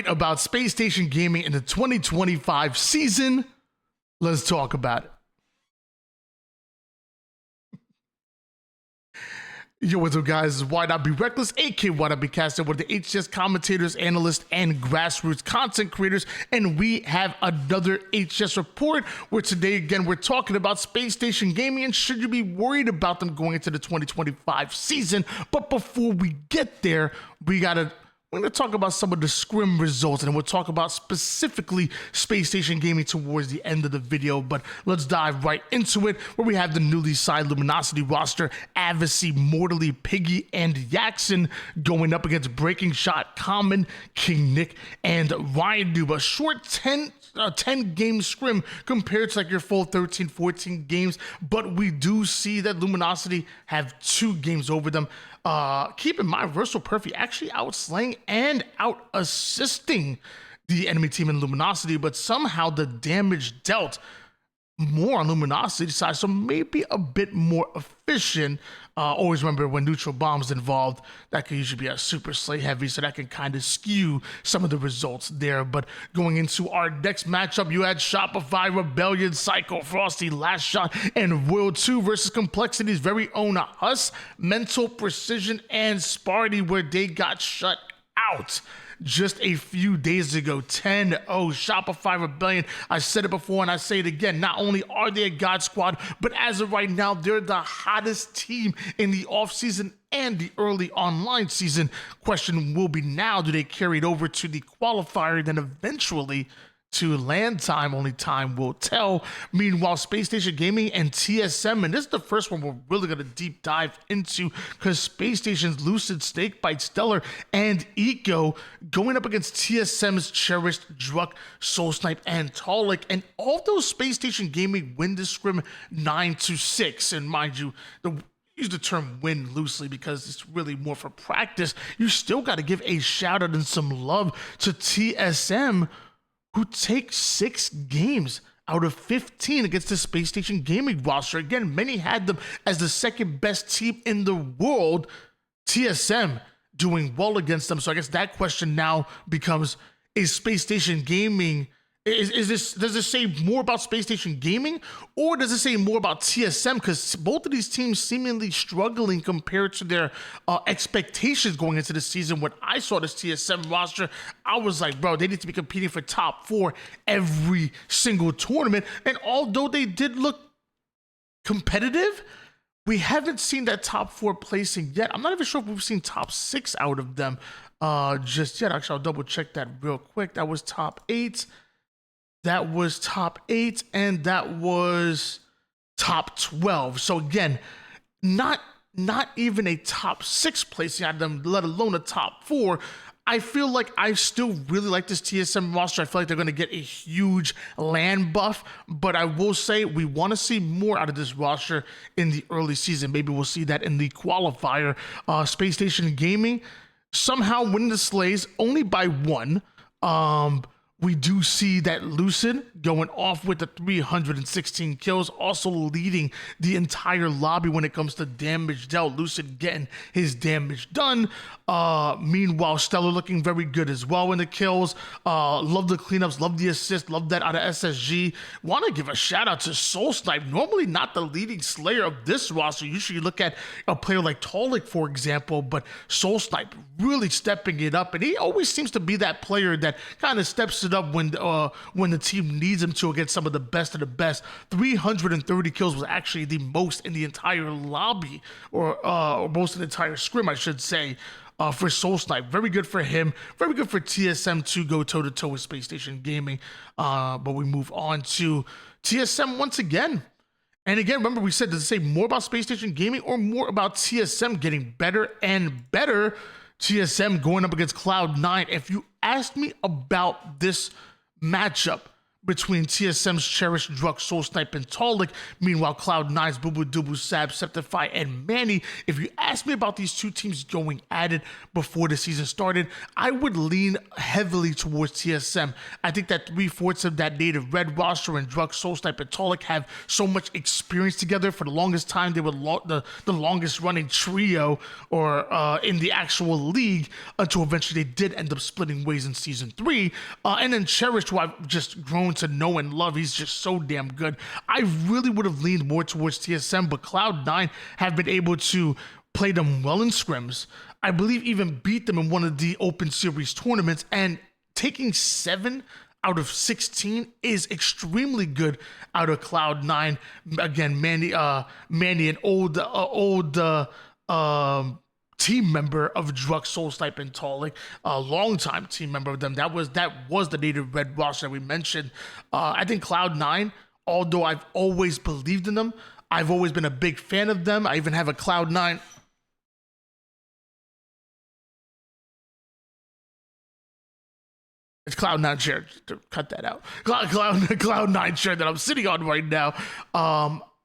About Space Station Gaming in the 2025 season. Let's talk about it. Yo, what's up, guys? This is Why Not Be Reckless, aka Why Not Be Casted, one of the HCS commentators, analysts, and grassroots content creators, and we have another HCS report where today, again, we're talking about Space Station Gaming and should you be worried about them going into the 2025 season. But before we get there, we're going to talk about some of the Scrim results, and we'll talk about specifically Space Station Gaming towards the end of the video, but let's dive right into it, where we have the newly signed Luminosity roster, Avicii, Mortally, Piggy, and Yaxon going up against Breaking Shot, Common, King Nick, and Ryan Noob. A short 10 game scrim compared to like your full 13, 14 games, but we do see that Luminosity have 2 games over them. Keep in mind, Versal Perfy actually outslaying and out assisting the enemy team in Luminosity, but somehow the damage dealt more on Luminosity side, so maybe a bit more efficient. Always remember, when neutral bombs involved, that could usually be a super slay heavy, so that can kind of skew some of the results there. But going into our next matchup, you had Shopify Rebellion, Psycho, Frosty, Last Shot, and Royal 2 versus Complexity's very own Huss, Mental Precision, and Sparty, where they got shut out just a few days ago. 10-0 Shopify Rebellion. I said it before and I say it again. Not only are they a God Squad, but as of right now, they're the hottest team in the offseason and the early online season. Question will be now, do they carry it over to the qualifier, then eventually to land time? Only time will tell. Meanwhile, Space Station Gaming and TSM, and this is the first one we're really going to deep dive into, because Space Station's Lucid, Snakebite, Stellar, and Eco going up against TSM's Cherished, Druk, Soul Snipe, and Talik, and all those Space Station Gaming win this scrim 9-6. And mind you, use the term win loosely because it's really more for practice. You still got to give a shout out and some love to TSM, who take 6 games out of 15 against the Space Station Gaming roster. Again, many had them as the second best team in the world. TSM doing well against them. So I guess that question now becomes, is Space Station Gaming, does this say more about Space Station Gaming, or does it say more about TSM? Because both of these teams seemingly struggling compared to their expectations going into the season. When I saw this TSM roster, I was like, bro, they need to be competing for top 4 every single tournament. And although they did look competitive, we haven't seen that top 4 placing yet. I'm not even sure if we've seen top 6 out of them just yet. Actually, I'll double check that real quick. That was top 8. That was top 8, and that was top 12. So again, not even a top 6 placing out of them, let alone a top 4. I feel like I still really like this TSM roster. I feel like they're going to get a huge land buff, but I will say we want to see more out of this roster in the early season. Maybe we'll see that in the qualifier. Space Station Gaming somehow winning the slays only by 1. We do see that Lucid going off with the 316 kills, also leading the entire lobby when it comes to damage dealt. Lucid getting his damage done. Meanwhile, Stellar looking very good as well in the kills. Love the cleanups, love the assist, love that out of SSG. Want to give a shout out to Soul Snipe, normally not the leading slayer of this roster. Usually you look at a player like Talik, for example, but Soul Snipe really stepping it up, and he always seems to be that player that kind of steps it up when the team needs him to, against some of the best of the best. 330 kills was actually the most in the entire lobby, or most in the entire scrim, I should say, for Soul Snipe. Very good for him. Very good for TSM to go toe-to-toe with Space Station Gaming. But we move on to TSM once again. And again, remember, we said, does it say more about Space Station Gaming or more about TSM getting better and better? TSM going up against Cloud9. If you asked me about this matchup between TSM's Cherish, Druk, Soul Snipe, and Talik. Meanwhile, Cloud9's Bubu Dubu, Sab, Septify, and Manny. If you asked me about these two teams going at it before the season started, I would lean heavily towards TSM. I think that 3/4 of that native red roster and Druk, Soul Snipe, and Talik have so much experience together. For the longest time, they were the longest running trio or in the actual league until eventually they did end up splitting ways in season 3. And then Cherish, who I've just grown to know and love. He's just so damn good. I really would have leaned more towards TSM, but Cloud9 have been able to play them well in scrims. I believe even beat them in one of the Open Series tournaments, and taking 7 out of 16 is extremely good out of Cloud9. Again, Manny, an old team member of Druk, Soul Snipe, and Talik, a longtime team member of them. That was the native red roster that we mentioned. I think Cloud9, although I've always believed in them, I've always been a big fan of them. I even have a Cloud9. It's Cloud9 chair. Cut that out. Cloud9 chair that I'm sitting on right now.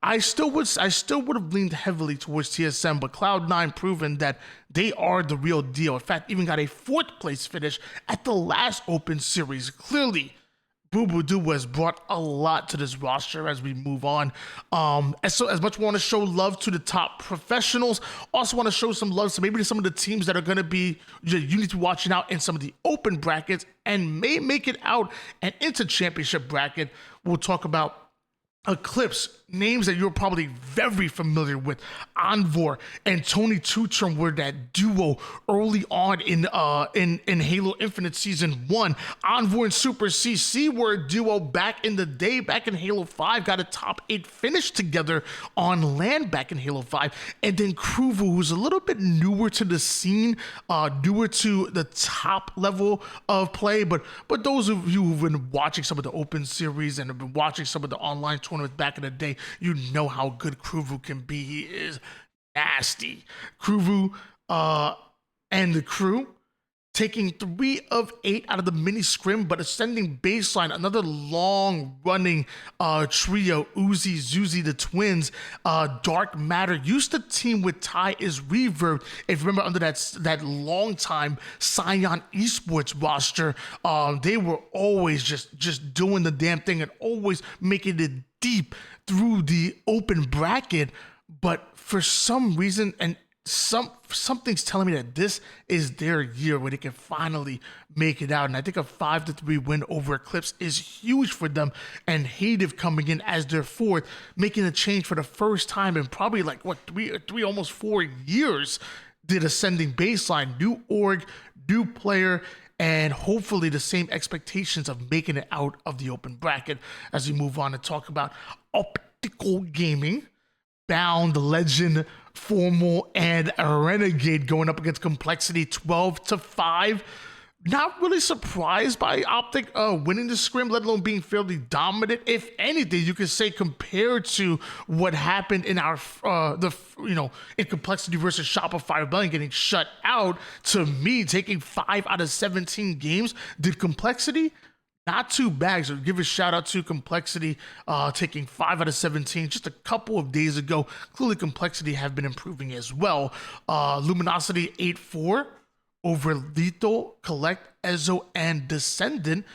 I still would have leaned heavily towards TSM, but Cloud9 proven that they are the real deal. In fact, even got a 4th place finish at the last Open Series. Clearly, Bubu Dubu has brought a lot to this roster as we move on. As much we want to show love to the top professionals, also want to show some love to maybe some of the teams that are going to be, you need to be watching out in some of the open brackets and may make it out and into championship bracket. We'll talk about Eclipse, names that you're probably very familiar with. Anvor and Tony Tutrum were that duo early on in Halo Infinite Season 1. Anvor and Super CC were a duo back in the day, back in Halo 5, got a top 8 finish together on LAN back in Halo 5. And then Kruvu, who's a little bit newer to the scene, newer to the top level of play, but those of you who've been watching some of the Open Series and have been watching some of the online tournaments back in the day, you know how good Kruvu can be. He is nasty. Kruvu and the crew taking 3 of 8 out of the mini scrim, but ascending baseline, another long running trio. Uzi, Zuzi, the twins, Dark Matter used to team with Ty is Reverb. If you remember, under that long time Scion Esports roster, they were always just doing the damn thing and always making it deep through the open bracket. But for some reason, and something's telling me that this is their year where they can finally make it out. And I think a 5-3 win over Eclipse is huge for them. And Hative coming in as their 4th, making a change for the first time in probably like three almost 4 years. Did ascending baseline, new org, new player, and hopefully the same expectations of making it out of the open bracket. As we move on to talk about OpTic Gaming, Bound, Legend, Formal, and Renegade going up against Complexity 12-5. Not really surprised by OpTic winning the scrim, let alone being fairly dominant. If anything, you could say compared to what happened in our in Complexity versus Shopify Rebellion getting shut out, to me, taking 5 out of 17 games, did Complexity not too bad. So give a shout out to Complexity, taking 5 out of 17 just a couple of days ago. Clearly Complexity have been improving as well. Luminosity 8-4 over Lethal, Collect, Ezo, and Descendant.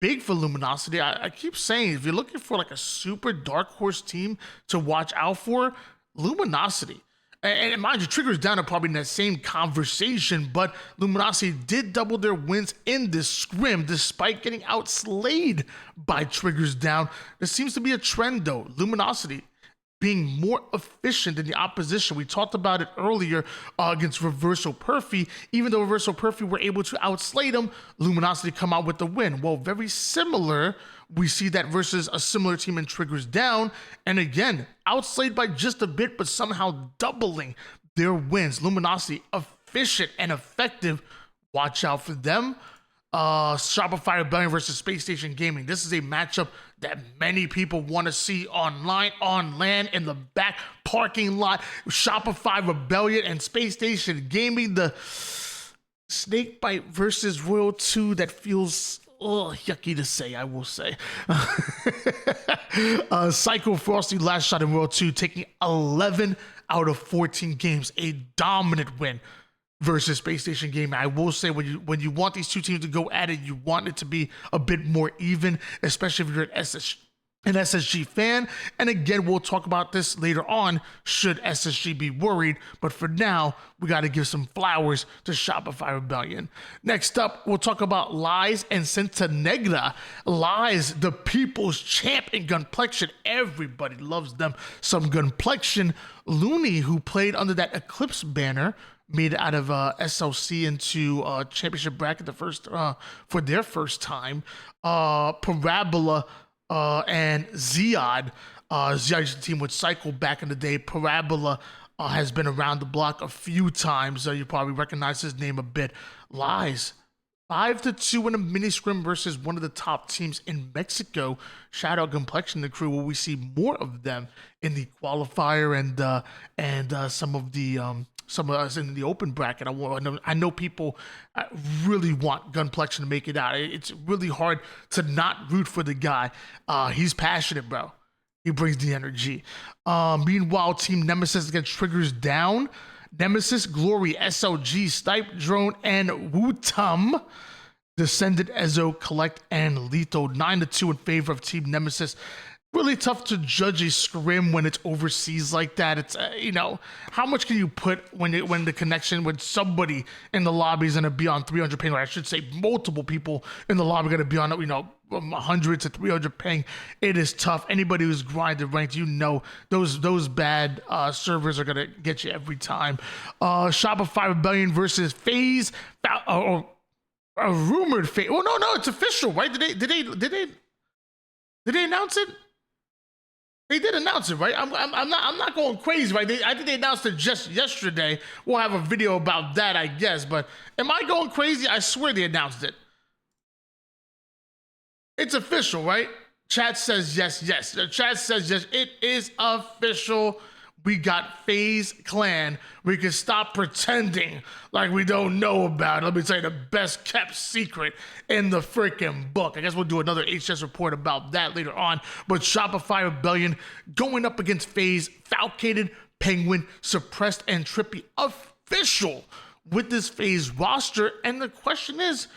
Big for Luminosity. I keep saying, if you're looking for like a super dark horse team to watch out for, Luminosity. And mind you, Triggers Down are probably in that same conversation, but Luminosity did double their wins in this scrim despite getting outslayed by Triggers Down. There seems to be a trend though. Luminosity being more efficient than the opposition. We talked about it earlier against Reversal Perfy. Even though Reversal Perfy were able to outslay them, Luminosity come out with the win. Well, very similar. We see that versus a similar team in Triggers Down. And again, outslayed by just a bit, but somehow doubling their wins. Luminosity, efficient and effective. Watch out for them. Shopify Rebellion versus Space Station Gaming. This is a matchup that many people want to see online, on LAN, in the back parking lot. Shopify Rebellion and Space Station Gaming. The Snakebite versus Royal 2 that feels yucky to say, I will say. Psycho Frosty last shot in World 2, taking 11 out of 14 games, a dominant win versus Space Station Gaming. I will say, when you want these two teams to go at it, you want it to be a bit more even, especially if you're an SSG fan. And again, we'll talk about this later on should SSG be worried, but for now we got to give some flowers to Shopify Rebellion. Next up, we'll talk about Lies and Centenegra. Lies, the people's champ in Gunplexion. Everybody loves them some Gunplexion. Looney, who played under that Eclipse banner, made it out of SLC into championship bracket for their first time. Parabola and Ziad. Ziad's team would cycle back in the day. Parabola has been around the block a few times. You probably recognize his name a bit. Lies. 5-2 in a mini scrim versus one of the top teams in Mexico. Shout out Complexion, the crew. Will we see more of them in the qualifier and some of us in the open bracket? I know people really want Gunplexion to make it out. It's really hard to not root for the guy. He's passionate, bro. He brings the energy. Meanwhile, Team Nemesis against Triggers down. Nemesis, Glory, SLG, Stipe, Drone, and Wutum. Descendant, Ezo, Collect, and Lethal. 9-2 in favor of Team Nemesis. Really tough to judge a scrim when it's overseas like that. It's how much can you put when the connection with somebody in the lobby is going to be on 300 ping, or I should say multiple people in the lobby are going to be on 100 to 300 ping. It is tough. Anybody who's grinded ranked, those bad servers are going to get you every time. Shopify Rebellion versus FaZe, or a rumored FaZe. Oh no, it's official, right? Did they announce it? They did announce it, right? I'm not going crazy, right? I think they announced it just yesterday. We'll have a video about that, I guess. But am I going crazy? I swear they announced it. It's official, right? Chat says yes. Chat says yes. It is official. We got FaZe Clan. We can stop pretending like we don't know about it. Let me tell you, the best kept secret in the freaking book. I guess we'll do another HCS report about that later on. But Shopify Rebellion going up against FaZe, Falcated, Penguin, Suppressed, and Trippy. Official with this FaZe roster. And the question is,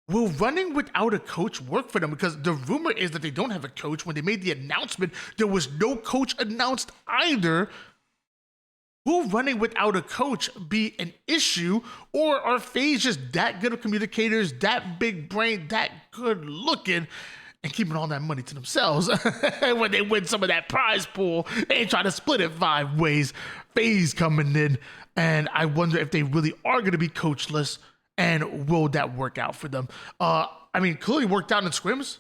will running without a coach work for them? Because the rumor is that they don't have a coach. When they made the announcement, there was no coach announced either. Will running without a coach be an issue? Or are FaZe just that good of communicators, that big brain, that good looking, and keeping all that money to themselves? When they win some of that prize pool, they try to split it 5 ways. FaZe coming in, and I wonder if they really are going to be coachless. And will that work out for them? Clearly worked out in scrims.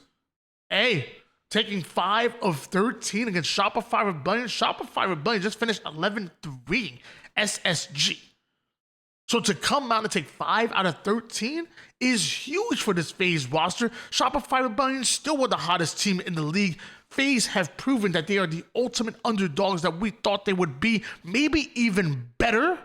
Hey, taking 5 of 13 against Shopify Rebellion. Shopify Rebellion just finished 11-3 SSG. So to come out and take 5 out of 13 is huge for this FaZe roster. Shopify Rebellion still one of the hottest team in the league. FaZe have proven that they are the ultimate underdogs that we thought they would be, maybe even better.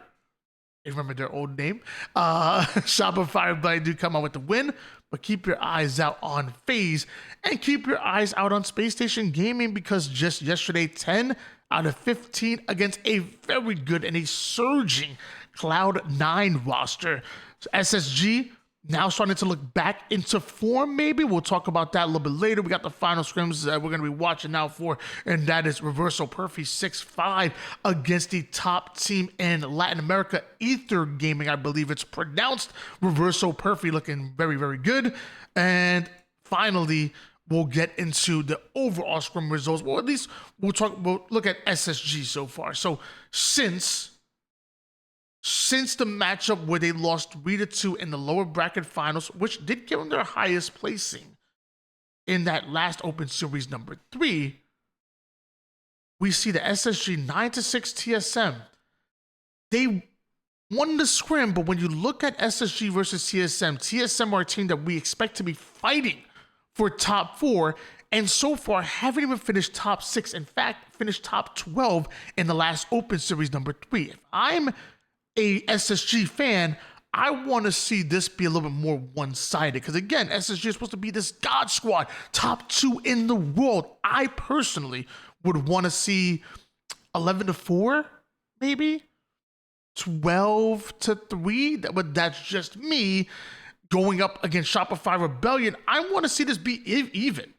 Remember their old name. Shopify Rebellion do come out with the win, but keep your eyes out on FaZe and keep your eyes out on Space Station Gaming, because just yesterday, 10 out of 15 against a very good and a surging Cloud9 roster. So SSG now starting to look back into form, maybe. We'll talk about that a little bit later. We got the final scrims that we're going to be watching out for, and that is Reversal Perfy 6-5 against the top team in Latin America, Ether Gaming, I believe it's pronounced. Reversal Perfy looking very, very good. And finally, we'll get into the overall scrim results. Well, at least we'll look at SSG so far. So since the matchup where they lost 3-2 in the lower bracket finals, which did give them their highest placing in that last open series number 3, we see the SSG 9-6 TSM. They won the scrim, but when you look at SSG versus TSM are a team that we expect to be fighting for top 4, and so far haven't even finished top 6. In fact, finished top 12 in the last open series number 3. If I'm a SSG fan, I want to see this be a little bit more one-sided because, again, SSG is supposed to be this God squad, top 2 in the world. I personally would want to see 11-4, maybe 12-3. But that's just me going up against Shopify Rebellion. I want to see this be even.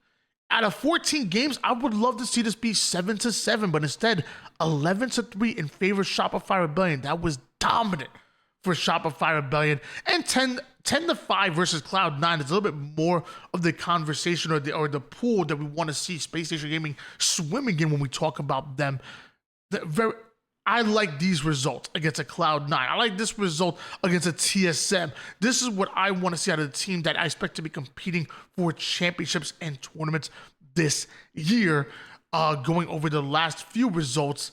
Out of 14 games, I would love to see this be 7-7, but instead 11-3 in favor of Shopify Rebellion. That was dominant for Shopify Rebellion. And 10-5 versus Cloud9 is a little bit more of the conversation or the pool that we want to see Space Station Gaming swimming in when we talk about them. I like these results against a Cloud9. I like this result against a TSM. This is what I want to see out of the team that I expect to be competing for championships and tournaments this year. Going over the last few results,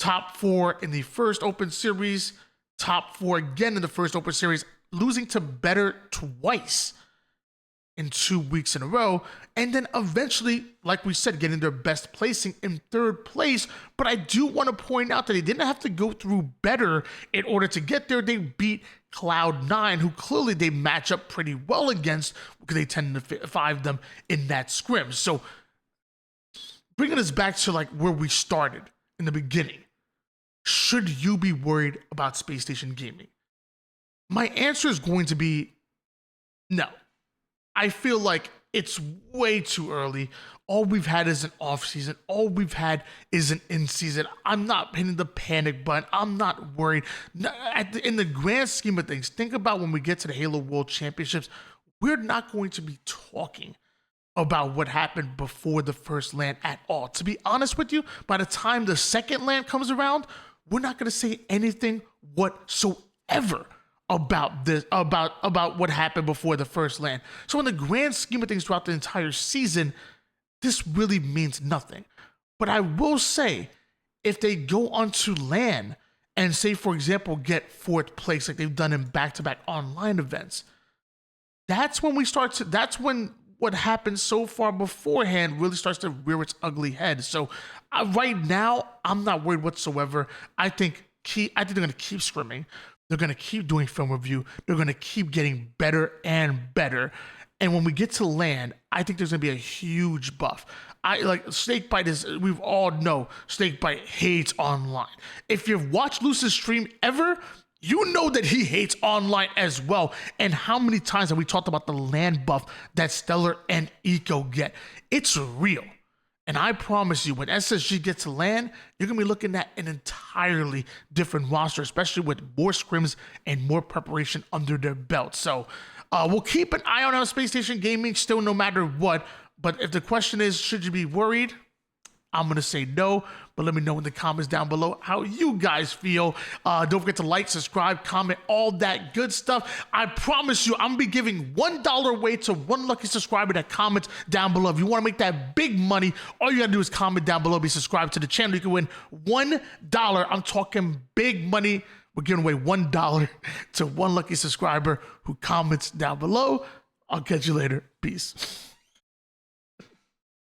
top 4 in the first Open Series, top 4 again in the first Open Series, losing to Better twice in 2 weeks in a row, and then eventually, like we said, getting their best placing in 3rd place. But I do want to point out that they didn't have to go through Better in order to get there. They beat Cloud9, who clearly they match up pretty well against because they 10-5 them in that scrim. So bringing us back to like where we started in the beginning, should you be worried about Space Station Gaming? My answer is going to be no. I feel like it's way too early. All we've had is an off season. All we've had is an in season. I'm not hitting the panic button. I'm not worried. In the grand scheme of things, think about when we get to the Halo World Championships, we're not going to be talking about what happened before the first LAN at all. To be honest with you, by the time the second LAN comes around, we're not going to say anything whatsoever about this, about what happened before the first LAN. So in the grand scheme of things throughout the entire season, this really means nothing. But I will say, if they go onto LAN and say, for example, get 4th place like they've done in back-to-back online events, that's when what happened so far beforehand really starts to rear its ugly head. So right now, I'm not worried whatsoever. I think they're going to keep scrimming. They're going to keep doing film review. They're going to keep getting better and better. And when we get to LAN, I think there's going to be a huge buff. Snakebite is, we all know Snakebite hates online. If you've watched Luce's stream ever, you know that he hates online as well. And how many times have we talked about the LAN buff that Stellar and Eco get? It's real. And I promise you, when SSG gets to LAN, you're going to be looking at an entirely different roster, especially with more scrims and more preparation under their belt. So we'll keep an eye on our Space Station Gaming still no matter what. But if the question is, should you be worried? I'm going to say no, but let me know in the comments down below how you guys feel. Don't forget to like, subscribe, comment, all that good stuff. I promise you, I'm going to be giving $1 away to one lucky subscriber that comments down below. If you want to make that big money, all you got to do is comment down below, be subscribed to the channel. You can win $1. I'm talking big money. We're giving away $1 to one lucky subscriber who comments down below. I'll catch you later. Peace.